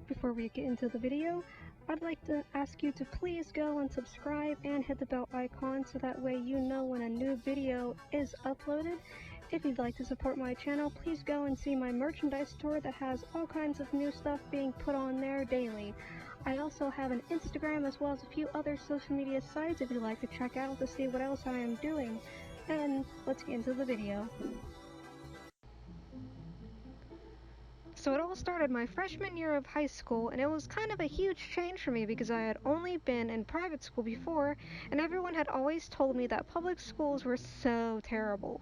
before we get into the video, I'd like to ask you to please go and subscribe and hit the bell icon so that way you know when a new video is uploaded. If you'd like to support my channel, please go and see my merchandise store that has all kinds of new stuff being put on there daily. I also have an Instagram as well as a few other social media sites if you'd like to check out to see what else I am doing. And let's get into the video. So it all started my freshman year of high school, and it was kind of a huge change for me because I had only been in private school before, and everyone had always told me that public schools were so terrible.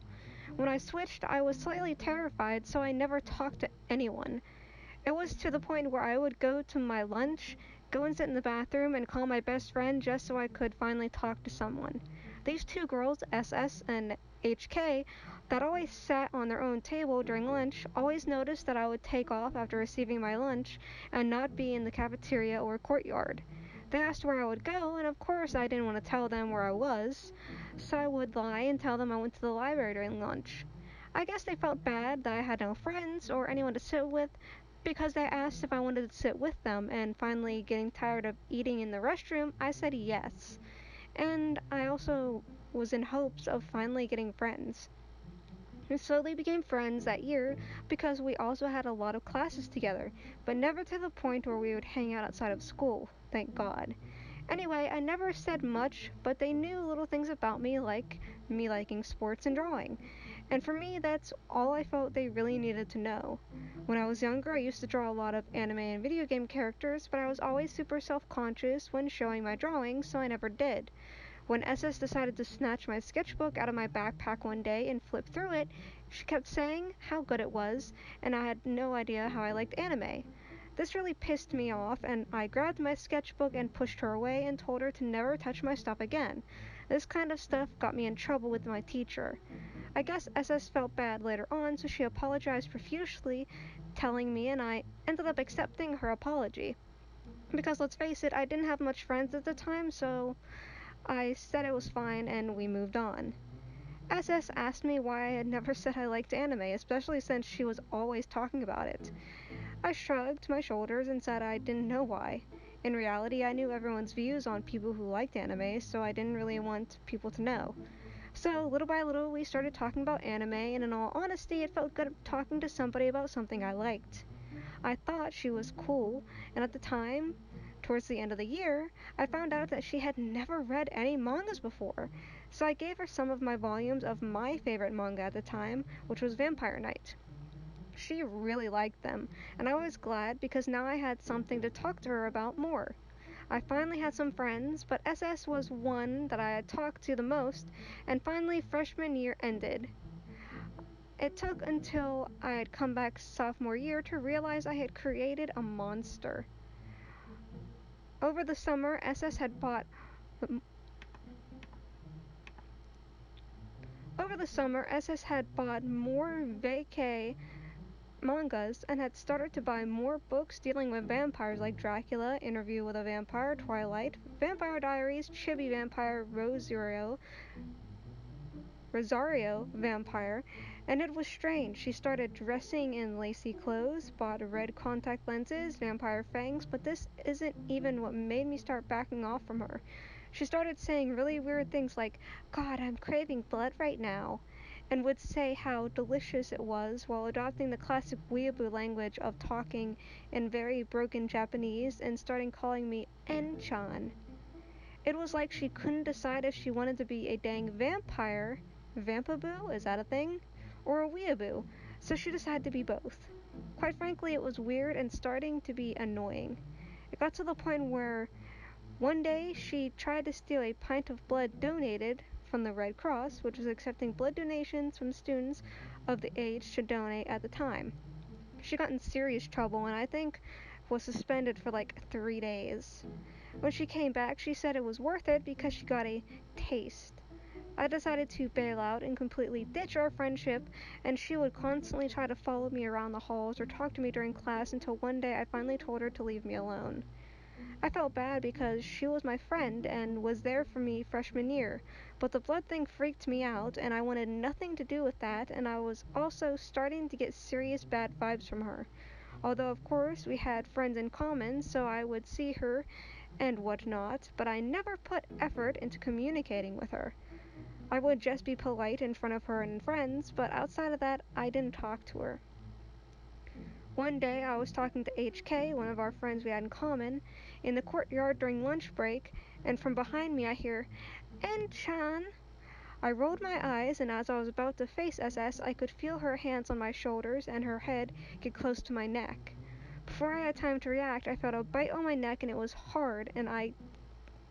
When I switched, I was slightly terrified, so I never talked to anyone. It was to the point where I would go to my lunch, go and sit in the bathroom, and call my best friend just so I could finally talk to someone. These two girls, SS and HK, that always sat on their own table during lunch, always noticed that I would take off after receiving my lunch and not be in the cafeteria or courtyard. They asked where I would go, and of course I didn't want to tell them where I was, so I would lie and tell them I went to the library during lunch. I guess they felt bad that I had no friends or anyone to sit with, because they asked if I wanted to sit with them, and finally getting tired of eating in the restroom, I said yes. And I also was in hopes of finally getting friends. We slowly became friends that year because we also had a lot of classes together, but never to the point where we would hang out outside of school, thank God. Anyway, I never said much, but they knew little things about me, like me liking sports and drawing. And for me, that's all I felt they really needed to know. When I was younger, I used to draw a lot of anime and video game characters, but I was always super self-conscious when showing my drawings, so I never did. When SS decided to snatch my sketchbook out of my backpack one day and flip through it, she kept saying how good it was, and I had no idea how I liked anime. This really pissed me off, and I grabbed my sketchbook and pushed her away and told her to never touch my stuff again. This kind of stuff got me in trouble with my teacher. I guess SS felt bad later on, so she apologized profusely, telling me, and I ended up accepting her apology. Because let's face it, I didn't have much friends at the time, so I said it was fine and we moved on. SS asked me why I had never said I liked anime, especially since she was always talking about it. I shrugged my shoulders and said I didn't know why. In reality, I knew everyone's views on people who liked anime, so I didn't really want people to know. So, little by little, we started talking about anime, and in all honesty, it felt good talking to somebody about something I liked. I thought she was cool, and at the time, towards the end of the year, I found out that she had never read any mangas before, so I gave her some of my volumes of my favorite manga at the time, which was Vampire Knight. She really liked them, and I was glad because now I had something to talk to her about more. I finally had some friends, but SS was one that I had talked to the most, and finally freshman year ended. It took until I had come back sophomore year to realize I had created a monster. Over the summer, SS had bought more vacay mangas and had started to buy more books dealing with vampires like Dracula, Interview with a Vampire, Twilight, Vampire Diaries, Chibi Vampire, Rosario Vampire, and it was strange. She started dressing in lacy clothes, bought red contact lenses, vampire fangs, but this isn't even what made me start backing off from her. She started saying really weird things like, "God, I'm craving blood right now," and would say how delicious it was while adopting the classic weeaboo language of talking in very broken Japanese and starting calling me En-chan. It was like she couldn't decide if she wanted to be a dang vampire, vampaboo, is that a thing? Or a weeaboo, so she decided to be both. Quite frankly, it was weird and starting to be annoying. It got to the point where one day she tried to steal a pint of blood donated from the Red Cross, which was accepting blood donations from students of the age to donate at the time. She got in serious trouble and I think was suspended for like 3 days. When she came back, she said it was worth it because she got a taste. I decided to bail out and completely ditch our friendship, and she would constantly try to follow me around the halls or talk to me during class until one day I finally told her to leave me alone. I felt bad because she was my friend and was there for me freshman year, but the blood thing freaked me out and I wanted nothing to do with that, and I was also starting to get serious bad vibes from her. Although, of course, we had friends in common, so I would see her and whatnot, but I never put effort into communicating with her. I would just be polite in front of her and friends, but outside of that, I didn't talk to her. One day I was talking to HK, one of our friends we had in common, in the courtyard during lunch break, and from behind me I hear, "En-chan." I rolled my eyes, and as I was about to face SS, I could feel her hands on my shoulders and her head get close to my neck. Before I had time to react, I felt a bite on my neck and it was hard, and I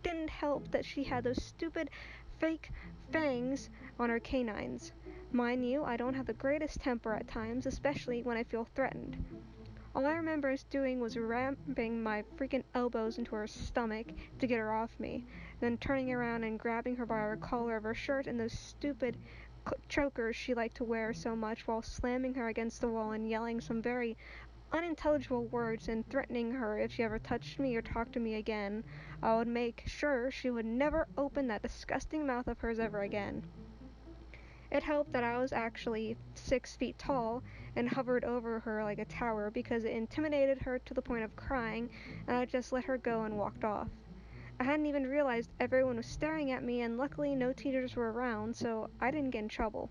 didn't help that she had those stupid fake fangs on her canines. Mind you, I don't have the greatest temper at times, especially when I feel threatened. All I remember us doing was ramming my freaking elbows into her stomach to get her off me, then turning around and grabbing her by her collar of her shirt and those stupid chokers she liked to wear so much while slamming her against the wall and yelling some very unintelligible words and threatening her if she ever touched me or talked to me again. I would make sure she would never open that disgusting mouth of hers ever again. It helped that I was actually 6 feet tall and hovered over her like a tower because it intimidated her to the point of crying, and I just let her go and walked off. I hadn't even realized everyone was staring at me, and luckily no teachers were around, so I didn't get in trouble.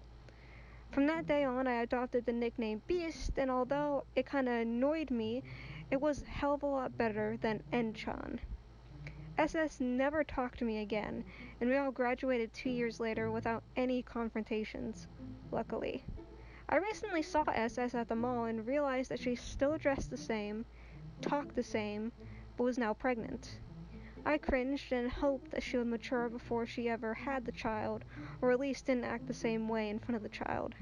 From that day on, I adopted the nickname Beast, and although it kinda annoyed me, it was a hell of a lot better than Enchan. SS never talked to me again, and we all graduated 2 years later without any confrontations, luckily. I recently saw SS at the mall and realized that she still dressed the same, talked the same, but was now pregnant. I cringed and hoped that she would mature before she ever had the child, or at least didn't act the same way in front of the child.